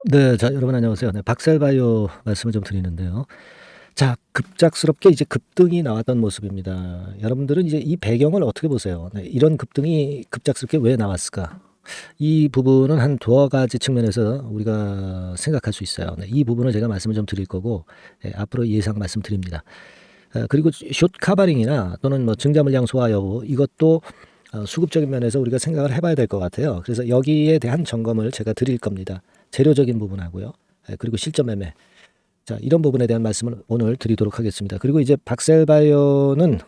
네. 자, 여러분 안녕하세요. 네, 박셀바이오 말씀을 좀 드리는데요. 자, 급작스럽게 이제 급등이 나왔던 모습입니다. 여러분들은 이제 이 배경을 어떻게 보세요? 네, 이런 급등이 급작스럽게 왜 나왔을까? 이 부분은 한 두어 가지 측면에서 우리가 생각할 수 있어요. 네, 이 부분을 제가 말씀을 좀 드릴 거고, 앞으로 예상 말씀드립니다. 그리고 숏 카바링이나 또는 뭐 증자 물량 소화 여부, 이것도 수급적인 면에서 우리가 생각을 해봐야 될 것 같아요. 그래서 여기에 대한 점검을 제가 드릴 겁니다. 재료적인 부분하고요. 그리고 실전 매매. 자, 이런 부분에 대한 말씀을 오늘 드리도록 하겠습니다. 그리고 이제 박셀바이오는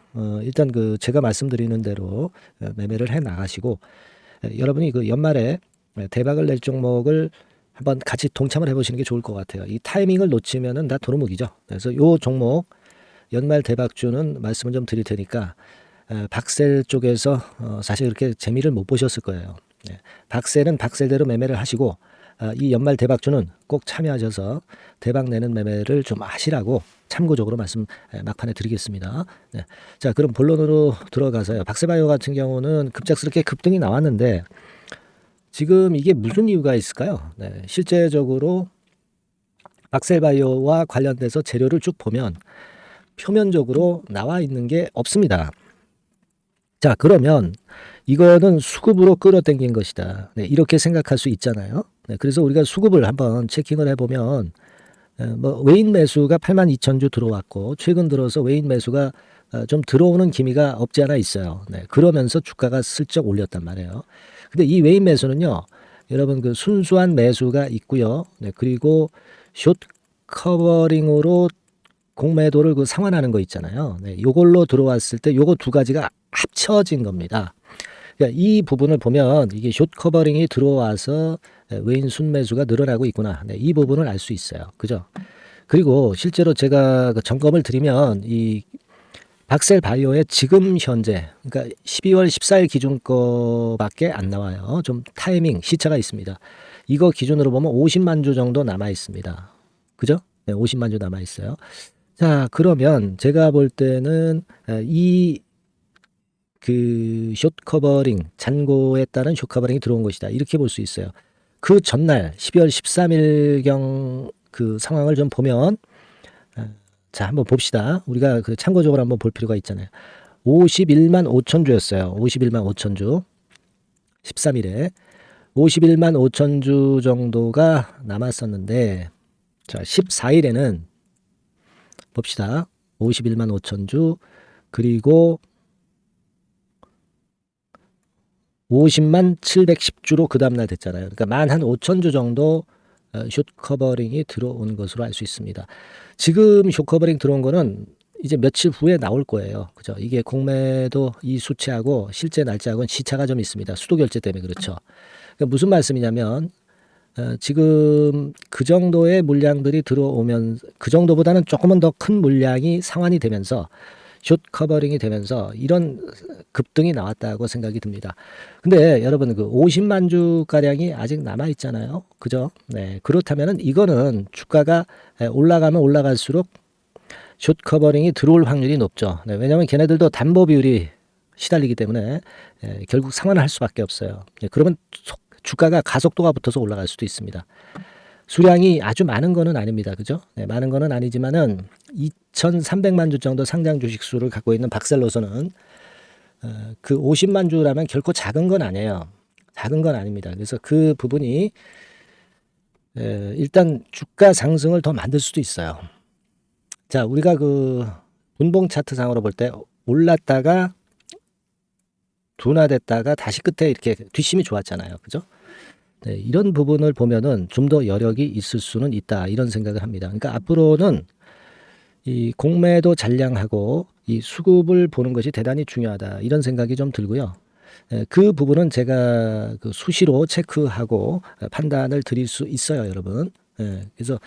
일단 그 제가 말씀드리는 대로 매매를 해 나가시고, 여러분이 그 연말에 대박을 낼 종목을 한번 같이 동참을 해보시는 게 좋을 것 같아요. 이 타이밍을 놓치면은 다 도루묵이죠. 그래서 요 종목 연말 대박주는 말씀을 좀 드릴 테니까 박셀 쪽에서 사실 그렇게 재미를 못 보셨을 거예요. 박셀은 박셀대로 매매를 하시고, 이 연말 대박주는 꼭 참여하셔서 대박 내는 매매를 좀 하시라고 참고적으로 말씀 막판에 드리겠습니다. 네. 자, 그럼 본론으로 들어가서요. 박셀바이오 같은 경우는 급작스럽게 급등이 나왔는데 지금 이게 무슨 이유가 있을까요? 네, 실제적으로 박셀바이오와 관련돼서 재료를 쭉 보면 표면적으로 나와 있는 게 없습니다. 자, 그러면 이거는 수급으로 끌어당긴 것이다. 네, 이렇게 생각할 수 있잖아요. 네, 그래서 우리가 수급을 한번 체킹을 해보면 뭐 외인 매수가 82,000주 들어왔고, 최근 들어서 외인 매수가 좀 들어오는 기미가 없지 않아 있어요. 네, 그러면서 주가가 슬쩍 올렸단 말이에요. 근데 이 외인 매수는요, 여러분 그 순수한 매수가 있고요. 네, 그리고 숏 커버링으로 공매도를 그 상환하는 거 있잖아요. 네, 요걸로 들어왔을 때 요거 두 가지가 합쳐진 겁니다. 그러니까 이 부분을 보면 이게 숏 커버링이 들어와서 외인 순매수가 늘어나고 있구나. 네, 이 부분을 알 수 있어요. 그죠? 그리고 실제로 제가 그 점검을 드리면 이 박셀 바이오의 지금 현재, 그러니까 12월 14일 기준 거밖에 안 나와요. 좀 타이밍 시차가 있습니다. 이거 기준으로 보면 50만 주 정도 남아 있습니다. 그죠? 네, 50만 주 남아 있어요. 자, 그러면 제가 볼 때는 이 그 숏 커버링, 잔고에 따른 숏 커버링이 들어온 것이다. 이렇게 볼 수 있어요. 그 전날 12월 13일경 그 상황을 좀 보면, 자, 한번 봅시다. 우리가 그 참고적으로 한번 볼 필요가 있잖아요. 51만 5천 주였어요. 51만 5천 주. 13일에 51만 5천 주 정도가 남았었는데, 자, 14일에는 봅시다. 51만 5천 주, 그리고 50만 710주로 그 다음날 됐잖아요. 그러니까 만 한 5천 주 정도 숏 커버링이 들어온 것으로 알 수 있습니다. 지금 숏 커버링 들어온 거는 이제 며칠 후에 나올 거예요. 그죠? 이게 공매도 이 수치하고 실제 날짜하고는 시차가 좀 있습니다. 수도 결제 때문에 그렇죠. 그러니까 무슨 말씀이냐면 지금 그 정도의 물량들이 들어오면, 그 정도보다는 조금은 더 큰 물량이 상환이 되면서 숏 커버링이 되면서 이런 급등이 나왔다고 생각이 듭니다. 근데 여러분 그 50만 주 가량이 아직 남아 있잖아요. 그죠? 네. 그렇다면은 이거는 주가가 올라가면 올라갈수록 숏 커버링이 들어올 확률이 높죠. 네. 왜냐하면 걔네들도 담보 비율이 시달리기 때문에 결국 상환을 할 수밖에 없어요. 그러면 주가가 가속도가 붙어서 올라갈 수도 있습니다. 수량이 아주 많은 거는 아닙니다. 그죠? 네, 많은 거는 아니지만은 2,300만 주 정도 상장 주식 수를 갖고 있는 박셀로서는 그 50만 주라면 결코 작은 건 아니에요. 작은 건 아닙니다. 그래서 그 부분이 일단 주가 상승을 더 만들 수도 있어요. 자, 우리가 그 분봉 차트 상으로 볼 때 올랐다가 둔화됐다가 다시 끝에 이렇게 뒷심이 좋았잖아요. 그죠? 네, 이런 부분을 보면은 좀 더 여력이 있을 수는 있다. 이런 생각을 합니다. 그러니까 앞으로는 이 공매도 잔량하고 이 수급을 보는 것이 대단히 중요하다. 이런 생각이 좀 들고요. 그 부분은 제가 그 수시로 체크하고 판단을 드릴 수 있어요, 여러분. 그래서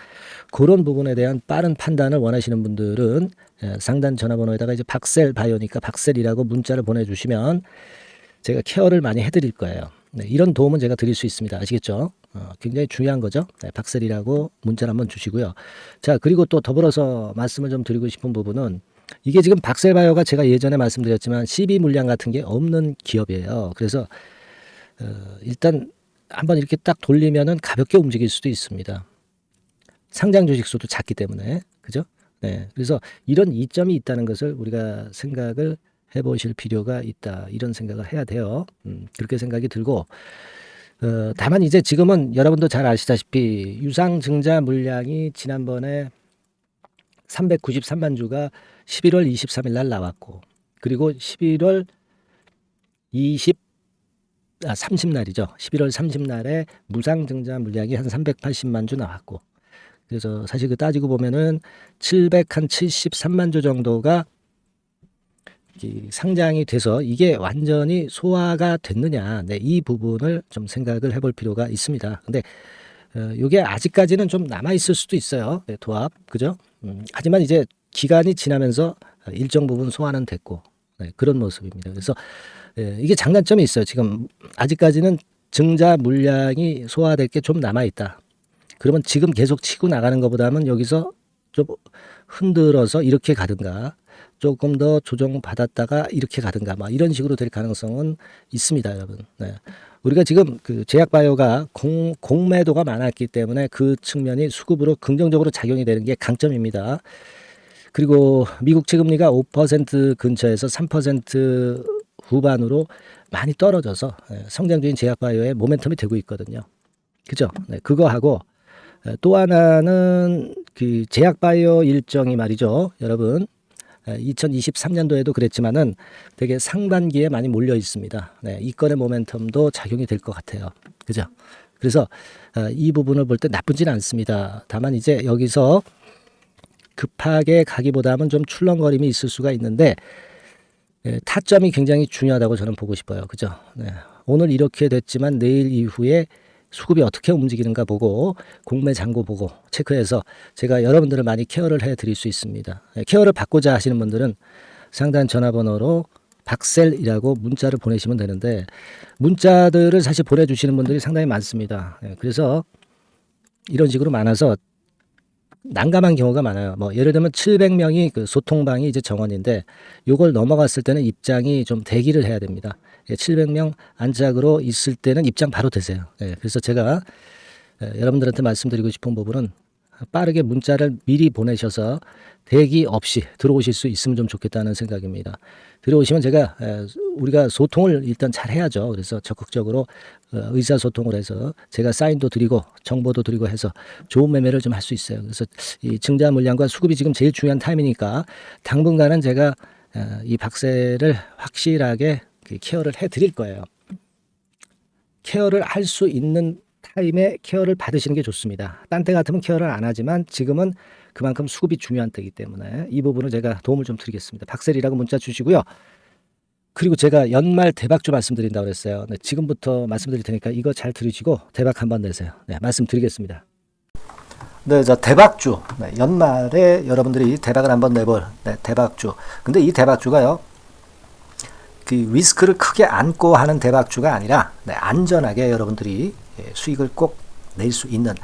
그런 부분에 대한 빠른 판단을 원하시는 분들은 상단 전화번호에다가 이제 박셀 바이오니까 박셀이라고 문자를 보내주시면 제가 케어를 많이 해드릴 거예요. 네, 이런 도움은 제가 드릴 수 있습니다. 아시겠죠? 굉장히 중요한 거죠. 네, 박셀이라고 문자를 한번 주시고요. 자, 그리고 또 더불어서 말씀을 좀 드리고 싶은 부분은 이게 지금 박셀바이오가 제가 예전에 말씀드렸지만 CB 물량 같은 게 없는 기업이에요. 그래서 일단 한번 이렇게 딱 돌리면은 가볍게 움직일 수도 있습니다. 상장 주식수도 작기 때문에. 그죠? 네. 그래서 이런 이점이 있다는 것을 우리가 생각을 해보실 필요가 있다. 이런 생각을 해야 돼요. 그렇게 생각이 들고, 다만 이제 지금은 여러분도 잘 아시다시피 유상증자 물량이 지난번에 393만 주가 11월 23일 날 나왔고, 그리고 11월 30날이죠. 11월 30날에 무상증자 물량이 한 380만 주 나왔고, 그래서 사실 그 따지고 보면은 773만 주 정도가 상장이 돼서 이게 완전히 소화가 됐느냐, 네, 이 부분을 좀 생각을 해볼 필요가 있습니다. 근데 이게 아직까지는 좀 남아 있을 수도 있어요. 네, 도합, 그죠? 하지만 이제 기간이 지나면서 일정 부분 소화는 됐고, 네, 그런 모습입니다. 그래서 이게 장단점이 있어요. 지금 아직까지는 증자 물량이 소화될 게 좀 남아 있다. 그러면 지금 계속 치고 나가는 것보다는 여기서 좀 흔들어서 이렇게 가든가, 조금 더 조정받았다가 이렇게 가든가, 막 이런 식으로 될 가능성은 있습니다, 여러분. 네. 우리가 지금 그 제약바이오가 공매도가 많았기 때문에 그 측면이 수급으로 긍정적으로 작용이 되는 게 강점입니다. 그리고 미국 채금리가 5% 근처에서 3% 후반으로 많이 떨어져서 성장주인 제약바이오의 모멘텀이 되고 있거든요. 그죠? 네, 그거하고 또 하나는 그 제약바이오 일정이 말이죠, 여러분. 2023년도에도 그랬지만은 되게 상반기에 많이 몰려 있습니다. 네, 이 건의 모멘텀도 작용이 될 것 같아요. 그죠? 그래서 이 부분을 볼 때 나쁘지는 않습니다. 다만 이제 여기서 급하게 가기보다는 좀 출렁거림이 있을 수가 있는데, 타점이 굉장히 중요하다고 저는 보고 싶어요. 그죠? 네. 오늘 이렇게 됐지만 내일 이후에 수급이 어떻게 움직이는가 보고, 공매 잔고 보고 체크해서 제가 여러분들을 많이 케어를 해드릴 수 있습니다. 케어를 받고자 하시는 분들은 상단 전화번호로 박셀이라고 문자를 보내시면 되는데, 문자들을 사실 보내주시는 분들이 상당히 많습니다. 그래서 이런 식으로 많아서 난감한 경우가 많아요. 뭐 예를 들면 700명이 그 소통방이 이제 정원인데, 요걸 넘어갔을 때는 입장이 좀 대기를 해야 됩니다. 700명 안짝으로 있을 때는 입장 바로 되세요. 그래서 제가 여러분들한테 말씀드리고 싶은 부분은 빠르게 문자를 미리 보내셔서 대기 없이 들어오실 수 있으면 좀 좋겠다는 생각입니다. 들어오시면 제가 우리가 소통을 일단 잘 해야죠. 그래서 적극적으로 의사소통을 해서 제가 사인도 드리고 정보도 드리고 해서 좋은 매매를 좀 할 수 있어요. 그래서 이 증자 물량과 수급이 지금 제일 중요한 타임이니까 당분간은 제가 이 박세를 확실하게 케어를 해드릴 거예요. 케어를 할 수 있는 타임에 케어를 받으시는 게 좋습니다. 딴 때 같으면 케어를 안 하지만 지금은 그만큼 수급이 중요한 때이기 때문에 이 부분을 제가 도움을 좀 드리겠습니다. 박셀이라고 문자 주시고요. 그리고 제가 연말 대박주 말씀드린다고 그랬어요. 네, 지금부터 말씀드릴 테니까 이거 잘 들으시고 대박 한번 내세요. 네, 말씀드리겠습니다. 네, 자, 대박주. 네, 연말에 여러분들이 대박을 한번 내볼 대박주. 근데 이 대박주가요, 그 리스크를 크게 안고 하는 대박주가 아니라 안전하게 여러분들이 수익을 꼭 낼 수 있는,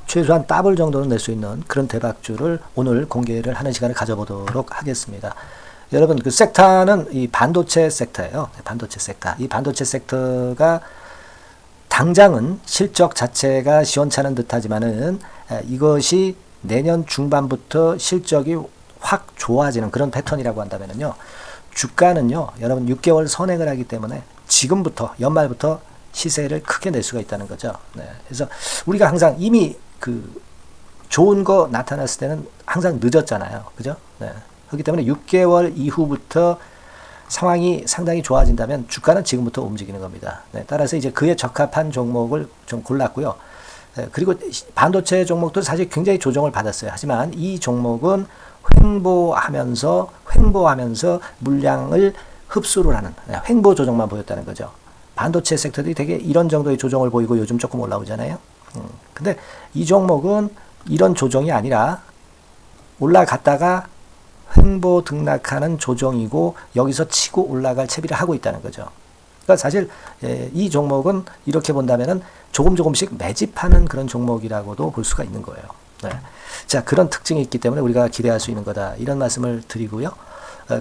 최소한 더블 정도는 낼 수 있는 그런 대박주를 오늘 공개를 하는 시간을 가져보도록 하겠습니다. 여러분, 그 섹터는 이 반도체 섹터예요. 반도체 섹터. 이 반도체 섹터가 당장은 실적 자체가 시원찮은 듯하지만은 이것이 내년 중반부터 실적이 확 좋아지는 그런 패턴이라고 한다면은요, 주가는요, 여러분 6개월 선행을 하기 때문에 지금부터 연말부터 시세를 크게 낼 수가 있다는 거죠. 네. 그래서 우리가 항상 이미 그 좋은 거 나타났을 때는 항상 늦었잖아요. 그죠? 네. 그렇기 때문에 6개월 이후부터 상황이 상당히 좋아진다면 주가는 지금부터 움직이는 겁니다. 네. 따라서 이제 그에 적합한 종목을 좀 골랐고요. 네. 그리고 반도체 종목도 사실 굉장히 조정을 받았어요. 하지만 이 종목은 횡보하면서 물량을 흡수를 하는 횡보 조정만 보였다는 거죠. 반도체 섹터들이 되게 이런 정도의 조정을 보이고 요즘 조금 올라오잖아요. 근데 이 종목은 이런 조정이 아니라 올라갔다가 횡보 등락하는 조정이고 여기서 치고 올라갈 채비를 하고 있다는 거죠. 그러니까 사실 이 종목은 이렇게 본다면은 조금씩 매집하는 그런 종목이라고도 볼 수가 있는 거예요. 네. 자, 그런 특징이 있기 때문에 우리가 기대할 수 있는 거다, 이런 말씀을 드리고요.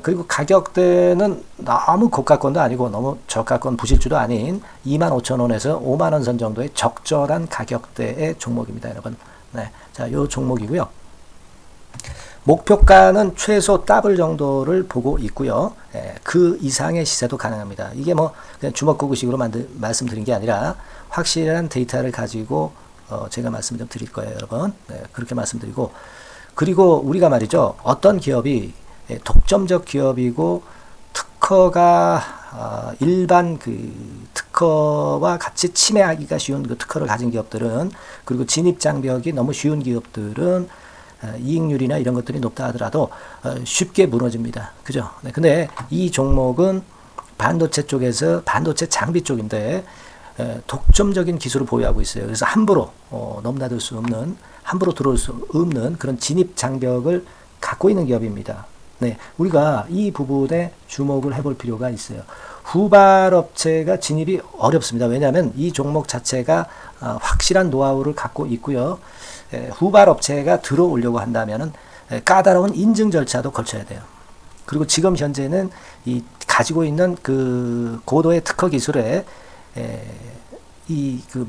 그리고 가격대는 너무 고가권도 아니고 너무 저가권 부실주도 아닌 25,000원에서 50,000원 선 정도의 적절한 가격대의 종목입니다, 여러분. 네, 자, 요 종목이고요. 목표가는 최소 더블 정도를 보고 있고요. 그 이상의 시세도 가능합니다. 이게 뭐 그냥 주먹구구식으로 말씀드린 게 아니라 확실한 데이터를 가지고 제가 말씀 좀 드릴 거예요, 여러분. 네, 그렇게 말씀드리고, 그리고 우리가 말이죠, 어떤 기업이 독점적 기업이고 특허가 일반 그 특허와 같이 침해하기가 쉬운 그 특허를 가진 기업들은, 그리고 진입 장벽이 너무 쉬운 기업들은 이익률이나 이런 것들이 높다 하더라도 쉽게 무너집니다. 그죠? 네, 근데 이 종목은 반도체 쪽에서 반도체 장비 쪽인데 독점적인 기술을 보유하고 있어요. 그래서 함부로 넘나들 수 없는, 함부로 들어올 수 없는 그런 진입 장벽을 갖고 있는 기업입니다. 네, 우리가 이 부분에 주목을 해볼 필요가 있어요. 후발업체가 진입이 어렵습니다. 왜냐하면 이 종목 자체가 확실한 노하우를 갖고 있고요. 후발업체가 들어오려고 한다면은 까다로운 인증 절차도 거쳐야 돼요. 그리고 지금 현재는 이 가지고 있는 그 고도의 특허 기술에 이 그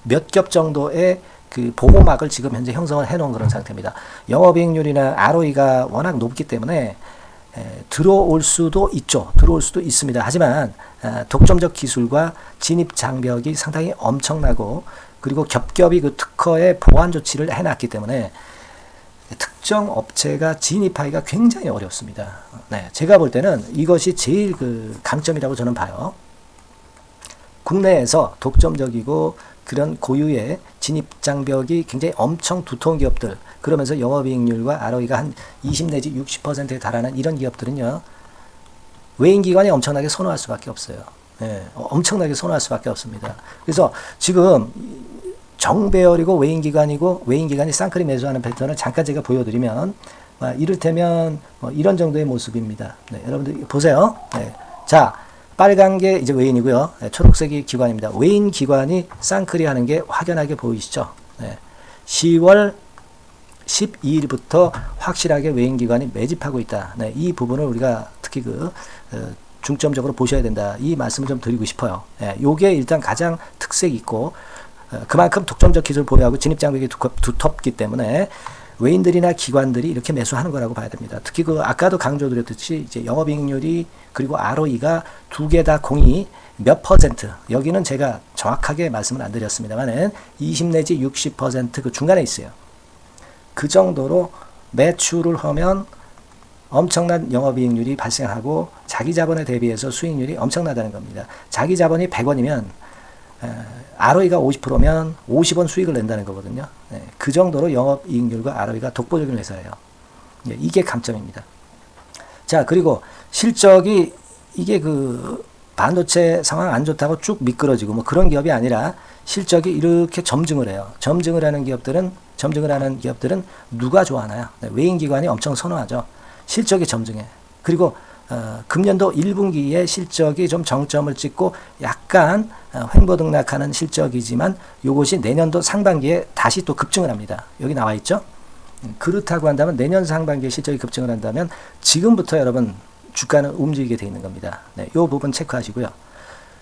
몇 겹 정도의 그 보호막을 지금 현재 형성을 해놓은 그런 상태입니다. 영업이익률이나 ROE가 워낙 높기 때문에 들어올 수도 있죠. 들어올 수도 있습니다. 하지만 독점적 기술과 진입 장벽이 상당히 엄청나고, 그리고 겹겹이 그 특허의 보완 조치를 해놨기 때문에 특정 업체가 진입하기가 굉장히 어렵습니다. 네, 제가 볼 때는 이것이 제일 그 강점이라고 저는 봐요. 국내에서 독점적이고 그런 고유의 진입 장벽이 굉장히 엄청 두터운 기업들, 그러면서 영업이익률과 ROE가 한 20 내지 60%에 달하는 이런 기업들은요, 외인기관이 엄청나게 선호할 수밖에 없어요. 예, 엄청나게 선호할 수밖에 없습니다. 그래서 지금 정배열이고 외인기관이고, 외인기관이 쌍끌이 매수하는 패턴을 잠깐 제가 보여드리면, 이를테면 이런 정도의 모습입니다. 네, 여러분들 보세요. 네, 자, 빨간 게 이제 외인이고요. 네, 초록색이 기관입니다. 외인 기관이 쌍끌이 하는 게 확연하게 보이시죠? 네, 10월 12일부터 확실하게 외인 기관이 매집하고 있다. 네, 이 부분을 우리가 특히 중점적으로 보셔야 된다. 이 말씀을 좀 드리고 싶어요. 네, 요게 일단 가장 특색이 있고, 그만큼 독점적 기술을 보유하고 진입 장벽이 두텁기 때문에 외인들이나 기관들이 이렇게 매수하는 거라고 봐야 됩니다. 특히 아까도 강조드렸듯이 이제 영업이익률이 그리고 ROE가 두 개 다 공이 몇 퍼센트, 여기는 제가 정확하게 말씀을 안 드렸습니다만은 20 내지 60% 그 중간에 있어요. 그 정도로 매출을 하면 엄청난 영업이익률이 발생하고 자기 자본에 대비해서 수익률이 엄청나다는 겁니다. 자기 자본이 100원이면 ROE가 50%면 50원 수익을 낸다는 거거든요. 네, 그 정도로 영업이익률과 ROE가 독보적인 회사예요. 네, 이게 강점입니다. 자, 그리고 실적이 이게 그 반도체 상황 안 좋다고 쭉 미끄러지고 뭐 그런 기업이 아니라 실적이 이렇게 점증을 해요. 점증을 하는 기업들은 누가 좋아하나요? 네, 외인기관이 엄청 선호하죠. 실적이 점증해. 그리고 금년도 1분기에 실적이 좀 정점을 찍고 약간 횡보등락하는 실적이지만 이것이 내년도 상반기에 다시 또 급증을 합니다. 여기 나와 있죠? 그렇다고 한다면 내년 상반기에 실적이 급증을 한다면 지금부터 여러분 주가는 움직이게 되어 있는 겁니다. 네, 이 부분 체크하시고요.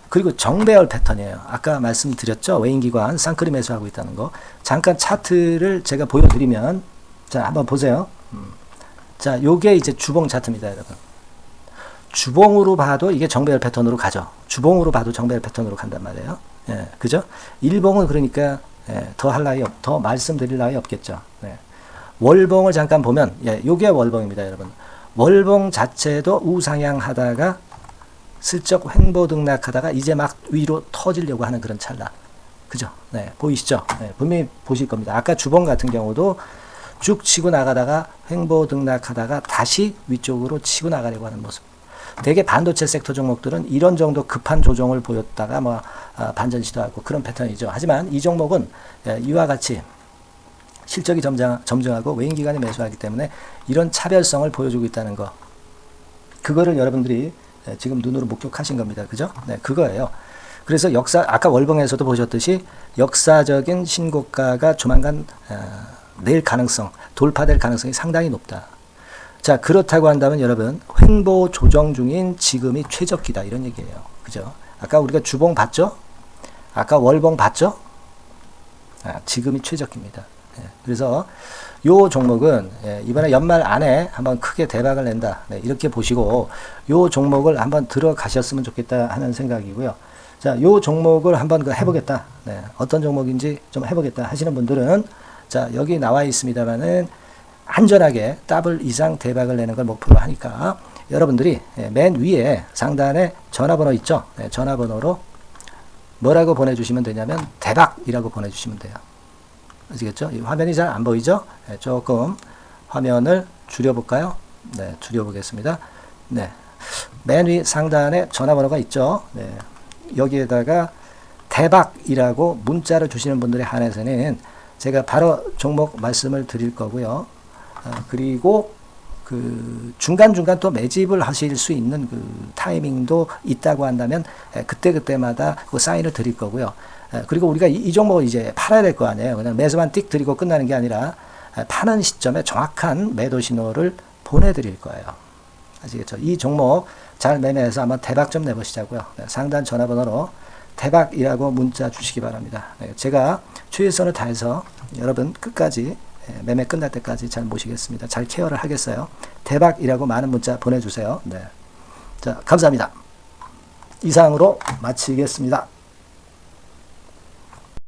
그리고 정배열 패턴이에요. 아까 말씀드렸죠? 외인기관 쌍끌이 매수하고 있다는 거. 잠깐 차트를 제가 보여드리면, 자, 한번 보세요. 자, 요게 이제 주봉 차트입니다, 여러분. 주봉으로 봐도 이게 정배열 패턴으로 가죠. 주봉으로 봐도 정배열 패턴으로 간단 말이에요. 예, 그죠? 일봉은 그러니까 더 할 나위 더 말씀드릴 나위 없겠죠. 네. 월봉을 잠깐 보면, 요게 월봉입니다, 여러분. 월봉 자체도 우상향 하다가 슬쩍 횡보등락하다가 이제 막 위로 터지려고 하는 그런 찰나. 그죠? 네, 보이시죠? 네, 분명히 보실 겁니다. 아까 주봉 같은 경우도 쭉 치고 나가다가 횡보등락하다가 다시 위쪽으로 치고 나가려고 하는 모습. 대개 반도체 섹터 종목들은 이런 정도 급한 조정을 보였다가 반전 시도하고 그런 패턴이죠. 하지만 이 종목은 이와 같이 실적이 점증하고 외인기관이 매수하기 때문에 이런 차별성을 보여주고 있다는 거. 그거를 여러분들이 지금 눈으로 목격하신 겁니다. 그죠? 네, 그거예요. 그래서 아까 월봉에서도 보셨듯이 역사적인 신고가가 조만간 낼 가능성, 돌파될 가능성이 상당히 높다. 자, 그렇다고 한다면 여러분, 횡보 조정 중인 지금이 최적기다. 이런 얘기예요. 그죠? 아까 우리가 주봉 봤죠? 아까 월봉 봤죠? 지금이 최적기입니다. 그래서 요 종목은 이번에 연말 안에 한번 크게 대박을 낸다. 이렇게 보시고 요 종목을 한번 들어가셨으면 좋겠다 하는 생각이고요. 자, 요 종목을 한번 해보겠다. 어떤 종목인지 좀 해보겠다 하시는 분들은 자, 여기 나와 있습니다만은 안전하게 더블 이상 대박을 내는 걸 목표로 하니까 여러분들이 맨 위에 상단에 전화번호 있죠? 전화번호로 뭐라고 보내주시면 되냐면 대박이라고 보내주시면 돼요. 아시겠죠? 이 화면이 잘 안 보이죠? 조금 화면을 줄여볼까요? 네, 줄여보겠습니다. 네, 맨 위 상단에 전화번호가 있죠? 네, 여기에다가 대박이라고 문자를 주시는 분들에 한해서는 제가 바로 종목 말씀을 드릴 거고요. 그리고 그 중간중간 또 매집을 하실 수 있는 그 타이밍도 있다고 한다면 그때그때마다 그 사인을 드릴 거고요. 그리고 우리가 이 종목을 이제 팔아야 될 거 아니에요. 그냥 매수만 띡 드리고 끝나는 게 아니라 파는 시점에 정확한 매도 신호를 보내드릴 거예요. 아시겠죠? 이 종목 잘 매매해서 한번 대박 좀 내보시자고요. 상단 전화번호로 대박이라고 문자 주시기 바랍니다. 제가 최선을 다해서 여러분 끝까지 매매 끝날 때까지 잘 모시겠습니다. 잘 케어를 하겠어요. 대박이라고 많은 문자 보내주세요. 네. 자, 감사합니다. 이상으로 마치겠습니다.